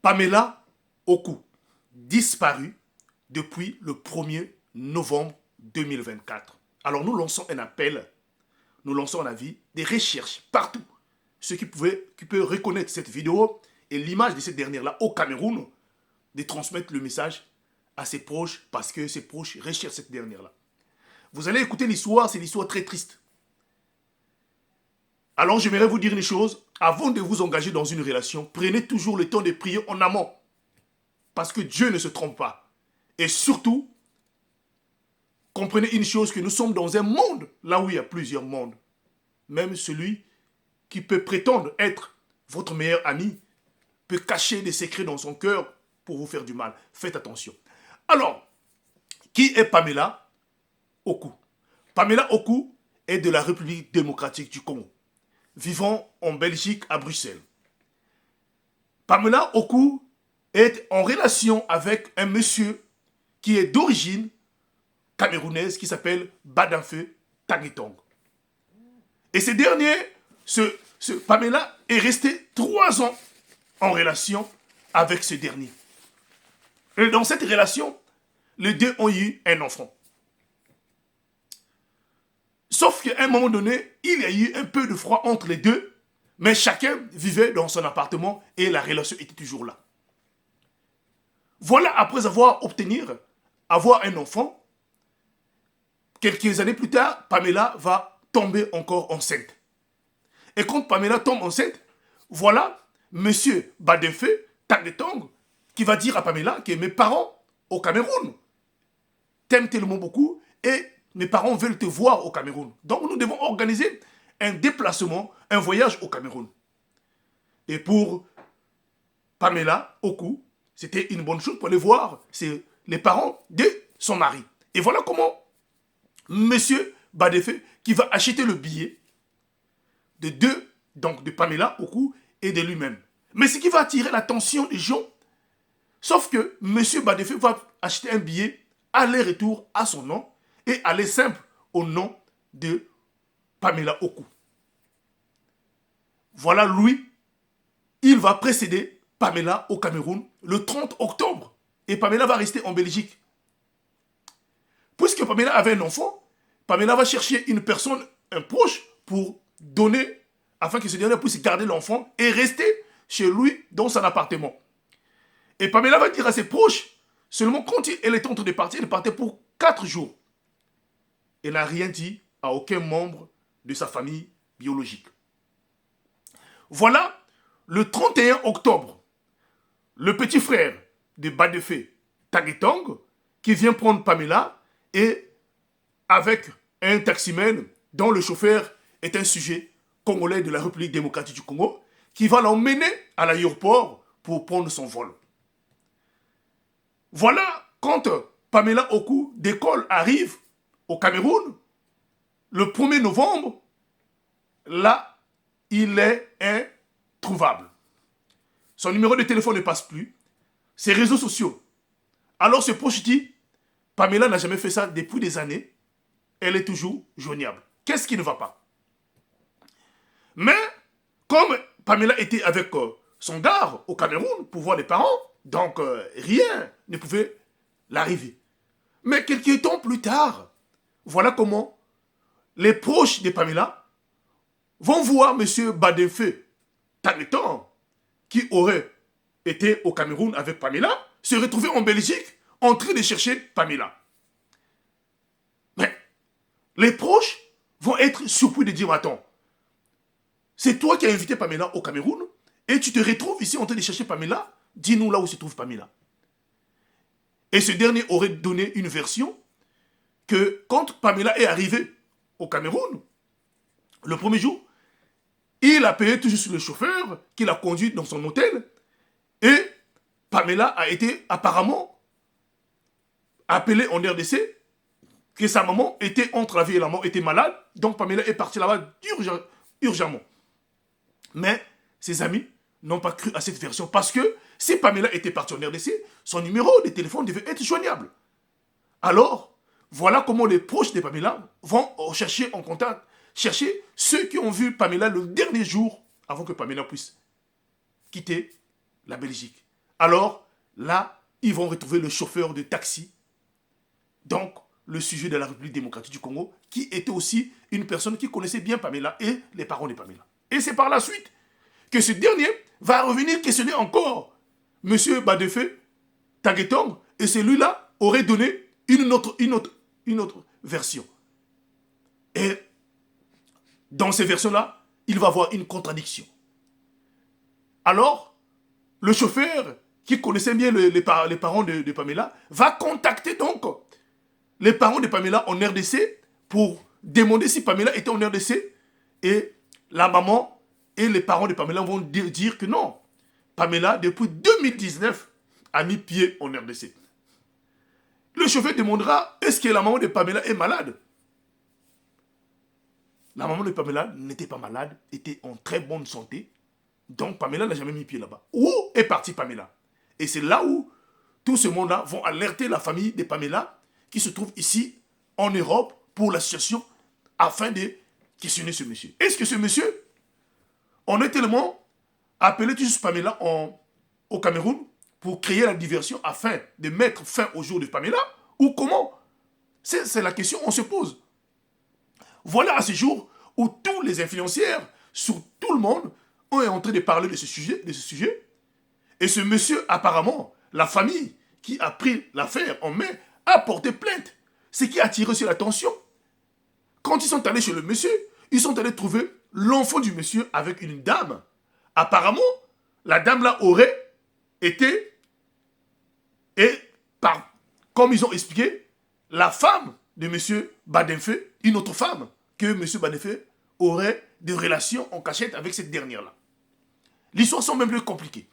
Pamela Oku, disparue depuis le 1er novembre 2024. Alors nous lançons un appel, nous lançons un avis, des recherches partout. Ceux qui peuvent reconnaître cette vidéo et l'image de cette dernière-là au Cameroun, de transmettre le message à ses proches parce que ses proches recherchent cette dernière-là. Vous allez écouter l'histoire, c'est l'histoire très triste. Alors j'aimerais vous dire une chose, avant de vous engager dans une relation, prenez toujours le temps de prier en amont. Parce que Dieu ne se trompe pas. Et surtout, comprenez une chose, que nous sommes dans un monde, là où il y a plusieurs mondes. Même celui qui peut prétendre être votre meilleur ami peut cacher des secrets dans son cœur pour vous faire du mal. Faites attention. Alors, qui est Pamela Oku? Pamela Oku est de la République démocratique du Congo, vivant en Belgique, à Bruxelles. Pamela Oku est en relation avec un monsieur qui est d'origine camerounaise, qui s'appelle Badenfeu Taguetong. Et ce dernier, Pamela, est resté 3 ans en relation avec ce dernier. Et dans cette relation, les deux ont eu un enfant. Sauf qu'à un moment donné, il y a eu un peu de froid entre les deux, mais chacun vivait dans son appartement et la relation était toujours là. Voilà, après avoir un enfant, quelques années plus tard, Pamela va tomber encore enceinte. Et quand Pamela tombe enceinte, voilà monsieur Badenfeu Taguetong qui va dire à Pamela que mes parents au Cameroun t'aiment tellement beaucoup et mes parents veulent te voir au Cameroun. Donc nous devons organiser un déplacement, un voyage au Cameroun. Et pour Pamela Oku, c'était une bonne chose pour aller voir les parents de son mari. Et voilà comment monsieur Badenfeu, qui va acheter le billet donc de Pamela Oku et de lui-même. Mais ce qui va attirer l'attention des gens, sauf que monsieur Badenfeu va acheter un billet aller-retour à son nom et aller simple au nom de Pamela Oku. Voilà, lui, il va précéder Pamela au Cameroun le 30 octobre. Et Pamela va rester en Belgique. Puisque Pamela avait un enfant, Pamela va chercher une personne, un proche, pour donner, afin que ce dernier puisse garder l'enfant et rester chez lui dans son appartement. Et Pamela va dire à ses proches, seulement quand elle est en train de partir, elle partait pour 4 jours. Elle n'a rien dit à aucun membre de sa famille biologique. Voilà, le 31 octobre, le petit frère de Badenfeu Taguetong, qui vient prendre Pamela, et avec un taximène dont le chauffeur est un sujet congolais de la République démocratique du Congo, qui va l'emmener à l'aéroport pour prendre son vol. Voilà, quand Pamela Oku d'école arrive au Cameroun, le 1er novembre, là, il est introuvable. Son numéro de téléphone ne passe plus. Ses réseaux sociaux. Alors ce proche dit, Pamela n'a jamais fait ça depuis des années. Elle est toujours joignable. Qu'est-ce qui ne va pas? Mais, comme Pamela était avec son gars au Cameroun pour voir les parents, donc rien ne pouvait l'arriver. Mais quelques temps plus tard, voilà comment les proches de Pamela vont voir M. Badenfeu Taguetong, qui aurait été au Cameroun avec Pamela, se retrouver en Belgique en train de chercher Pamela. Mais les proches vont être surpris de dire, attends, c'est toi qui as invité Pamela au Cameroun et tu te retrouves ici en train de chercher Pamela, dis-nous là où se trouve Pamela. Et ce dernier aurait donné une version que quand Pamela est arrivée au Cameroun, le premier jour, il a payé tout juste le chauffeur qui l'a conduit dans son hôtel et Pamela a été apparemment appelée en RDC que sa maman était entre la vie et la mort, était malade, donc Pamela est partie là-bas urgemment. Mais ses amis n'ont pas cru à cette version parce que si Pamela était partie en RDC, son numéro de téléphone devait être joignable. Alors, voilà comment les proches de Pamela vont chercher en contact, chercher ceux qui ont vu Pamela le dernier jour avant que Pamela puisse quitter la Belgique. Alors, là, ils vont retrouver le chauffeur de taxi, donc le sujet de la République démocratique du Congo, qui était aussi une personne qui connaissait bien Pamela et les parents de Pamela. Et c'est par la suite que ce dernier va revenir questionner encore M. Badefé Tanguetong, et celui-là aurait donné une autre version. Et dans ces versions-là, il va y avoir une contradiction. Alors, le chauffeur, qui connaissait bien les parents de Pamela, va contacter donc les parents de Pamela en RDC pour demander si Pamela était en RDC. Et la maman et les parents de Pamela vont dire que non. Pamela, depuis 2019, a mis pied en RDC. Le chauffeur demandera, est-ce que la maman de Pamela est malade? La maman de Pamela n'était pas malade, était en très bonne santé. Donc Pamela n'a jamais mis pied là-bas. Où est partie Pamela? Et c'est là où tout ce monde-là vont alerter la famille de Pamela qui se trouve ici en Europe pour la situation afin de questionner ce monsieur. Est-ce que ce monsieur, on est tellement appelé juste Pamela au Cameroun pour créer la diversion afin de mettre fin au jour de Pamela? Ou comment? C'est la question qu'on se pose. Voilà à ce jour où tous les influenceurs sur tout le monde ont en train de parler de ce sujet. Et ce monsieur, apparemment, la famille qui a pris l'affaire en main, a porté plainte. Ce qui a attiré sur l'attention. Quand ils sont allés chez le monsieur, ils sont allés trouver l'enfant du monsieur avec une dame. Apparemment, la dame là aurait été, comme ils ont expliqué, la femme de monsieur Badefé, une autre femme, que monsieur Badefé aurait des relations en cachette avec cette dernière-là. L'histoire semble même plus compliquée.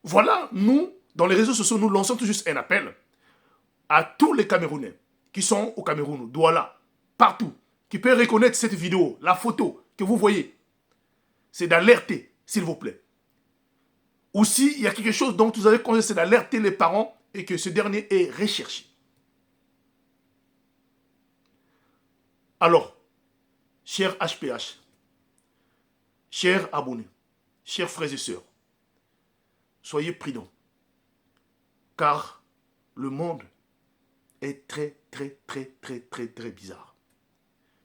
Voilà, nous, dans les réseaux sociaux, nous lançons tout juste un appel à tous les Camerounais qui sont au Cameroun, Douala, partout, qui peuvent reconnaître cette vidéo, la photo que vous voyez. C'est d'alerter, s'il vous plaît. Ou s'il y a quelque chose dont vous avez conseillé, c'est d'alerter les parents et que ce dernier est recherché. Alors, chers HPH, chers abonnés, chers frères et sœurs, soyez prudents, car le monde est très bizarre.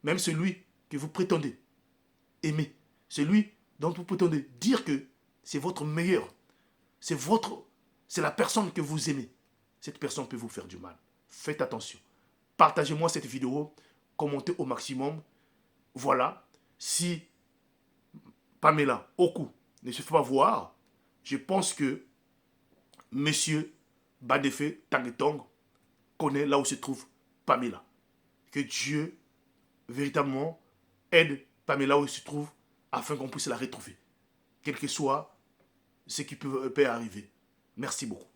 Même celui que vous prétendez aimer, celui dont vous prétendez dire que c'est votre meilleur, c'est la personne que vous aimez, cette personne peut vous faire du mal. Faites attention. Partagez-moi cette vidéo, commentez au maximum. Voilà, si Pamela Oku ne se fait pas voir, je pense que monsieur Badefé Tanguetong connaît là où se trouve Pamela. Que Dieu, véritablement, aide Pamela où elle se trouve afin qu'on puisse la retrouver. Quel que soit ce qui peut arriver. Merci beaucoup.